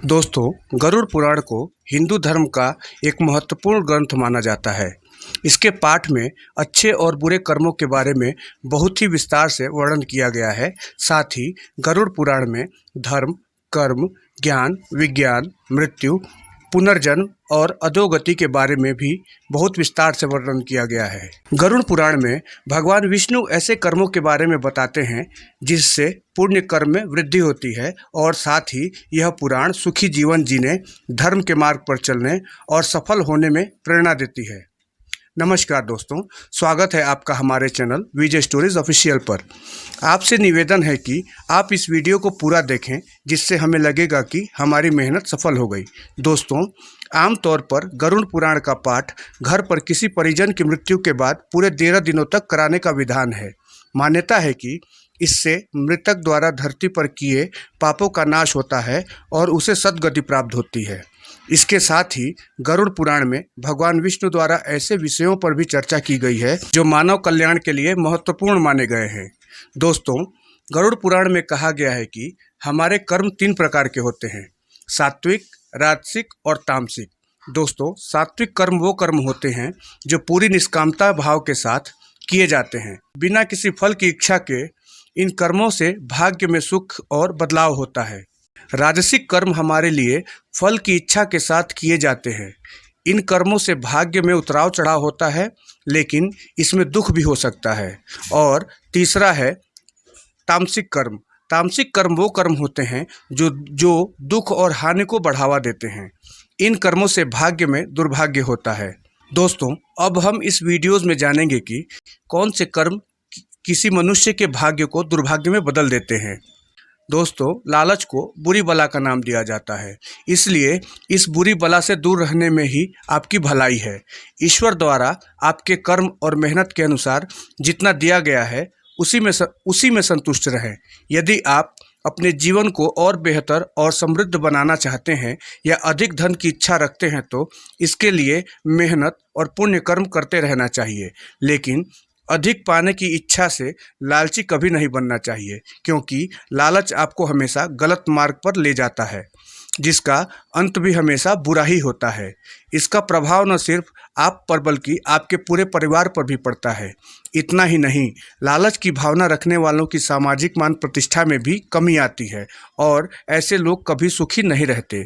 दोस्तों, गरुड़ पुराण को हिंदू धर्म का एक महत्वपूर्ण ग्रंथ माना जाता है। इसके पाठ में अच्छे और बुरे कर्मों के बारे में बहुत ही विस्तार से वर्णन किया गया है। साथ ही गरुड़ पुराण में धर्म, कर्म, ज्ञान, विज्ञान, मृत्यु, पुनर्जन्म और अधोगति के बारे में भी बहुत विस्तार से वर्णन किया गया है। गरुड़ पुराण में भगवान विष्णु ऐसे कर्मों के बारे में बताते हैं जिससे पुण्य कर्म में वृद्धि होती है और साथ ही यह पुराण सुखी जीवन जीने, धर्म के मार्ग पर चलने और सफल होने में प्रेरणा देती है। नमस्कार दोस्तों, स्वागत है आपका हमारे चैनल विजय स्टोरीज ऑफिशियल पर। आपसे निवेदन है कि आप इस वीडियो को पूरा देखें, जिससे हमें लगेगा कि हमारी मेहनत सफल हो गई। दोस्तों, आमतौर पर गरुड़ पुराण का पाठ घर पर किसी परिजन की मृत्यु के बाद पूरे 13 दिनों तक कराने का विधान है। मान्यता है कि इससे मृतक द्वारा धरती पर किए पापों का नाश होता है और उसे सद्गति प्राप्त होती है। इसके साथ ही गरुड़ पुराण में भगवान विष्णु द्वारा ऐसे विषयों पर भी चर्चा की गई है जो मानव कल्याण के लिए महत्वपूर्ण माने गए हैं। दोस्तों, गरुड़ पुराण में कहा गया है कि हमारे कर्म 3 प्रकार के होते हैं: सात्विक, राजसिक और तामसिक। दोस्तों, सात्विक कर्म वो कर्म होते हैं जो पूरी निष्कामता भाव के साथ किए जाते हैं। बिना किसी फल की इच्छा के इन कर्मों से भाग्य में सुख और बदलाव होता है। राजसिक कर्म हमारे लिए फल की इच्छा के साथ किए जाते हैं। इन कर्मों से भाग्य में उतराव चढ़ाव होता है, लेकिन इसमें दुख भी हो सकता है। और तीसरा है तामसिक कर्म। तामसिक कर्म वो कर्म होते हैं जो दुख और हानि को बढ़ावा देते हैं। इन कर्मों से भाग्य में दुर्भाग्य होता है। दोस्तों, अब हम इस वीडियोज़ में जानेंगे कि कौन से कर्म किसी मनुष्य के भाग्य को दुर्भाग्य में बदल देते हैं। दोस्तों, लालच को बुरी बला का नाम दिया जाता है, इसलिए इस बुरी बला से दूर रहने में ही आपकी भलाई है। ईश्वर द्वारा आपके कर्म और मेहनत के अनुसार जितना दिया गया है उसी में संतुष्ट रहें। यदि आप अपने जीवन को और बेहतर और समृद्ध बनाना चाहते हैं या अधिक धन की इच्छा रखते हैं तो इसके लिए मेहनत और पुण्य कर्म करते रहना चाहिए। लेकिन अधिक पाने की इच्छा से लालची कभी नहीं बनना चाहिए, क्योंकि लालच आपको हमेशा गलत मार्ग पर ले जाता है, जिसका अंत भी हमेशा बुरा ही होता है। इसका प्रभाव न सिर्फ आप पर बल्कि आपके पूरे परिवार पर भी पड़ता है। इतना ही नहीं, लालच की भावना रखने वालों की सामाजिक मान प्रतिष्ठा में भी कमी आती है और ऐसे लोग कभी सुखी नहीं रहते।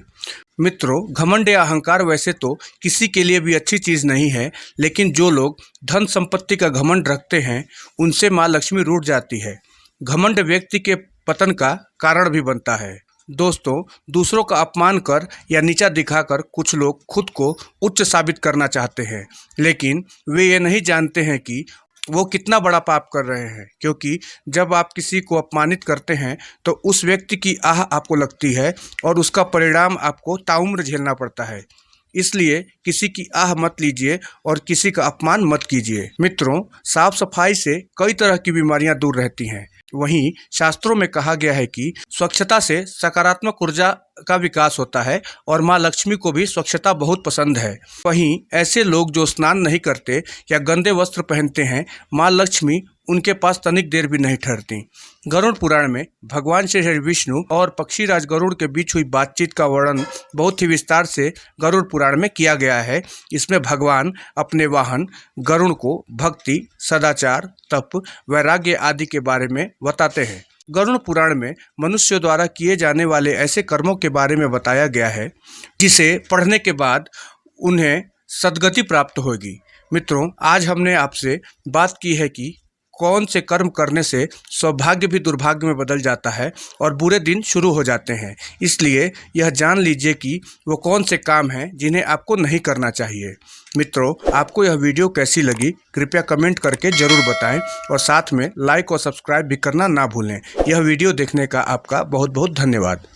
मित्रों, घमंड या अहंकार वैसे तो किसी के लिए भी अच्छी चीज़ नहीं है, लेकिन जो लोग धन संपत्ति का घमंड रखते हैं उनसे माँ लक्ष्मी रूठ जाती है। घमंड व्यक्ति के पतन का कारण भी बनता है। दोस्तों, दूसरों का अपमान कर या नीचा दिखाकर कुछ लोग खुद को उच्च साबित करना चाहते हैं, लेकिन वे ये नहीं जानते हैं कि वो कितना बड़ा पाप कर रहे हैं, क्योंकि जब आप किसी को अपमानित करते हैं तो उस व्यक्ति की आह आपको लगती है और उसका परिणाम आपको ताउम्र झेलना पड़ता है। इसलिए किसी की आह मत लीजिए और किसी का अपमान मत कीजिए। मित्रों, साफ सफाई से कई तरह की बीमारियां दूर रहती हैं। वहीं शास्त्रों में कहा गया है कि स्वच्छता से सकारात्मक ऊर्जा का विकास होता है और माँ लक्ष्मी को भी स्वच्छता बहुत पसंद है। वहीं ऐसे लोग जो स्नान नहीं करते या गंदे वस्त्र पहनते हैं, माँ लक्ष्मी उनके पास तनिक देर भी नहीं ठहरती। गरुड़ पुराण में भगवान श्री विष्णु और पक्षीराज गरुड़ के बीच हुई बातचीत का वर्णन बहुत ही विस्तार से गरुड़ पुराण में किया गया है। इसमें भगवान अपने वाहन गरुड़ को भक्ति, सदाचार, तप, वैराग्य आदि के बारे में बताते हैं। गरुड़ पुराण में मनुष्य द्वारा किए जाने वाले ऐसे कर्मों के बारे में बताया गया है जिसे पढ़ने के बाद उन्हें सद्गति प्राप्त होगी। मित्रों, आज हमने आपसे बात की है कि कौन से कर्म करने से सौभाग्य भी दुर्भाग्य में बदल जाता है और बुरे दिन शुरू हो जाते हैं। इसलिए यह जान लीजिए कि वो कौन से काम हैं जिन्हें आपको नहीं करना चाहिए। मित्रों, आपको यह वीडियो कैसी लगी कृपया कमेंट करके ज़रूर बताएं और साथ में लाइक और सब्सक्राइब भी करना ना भूलें। यह वीडियो देखने का आपका बहुत बहुत धन्यवाद।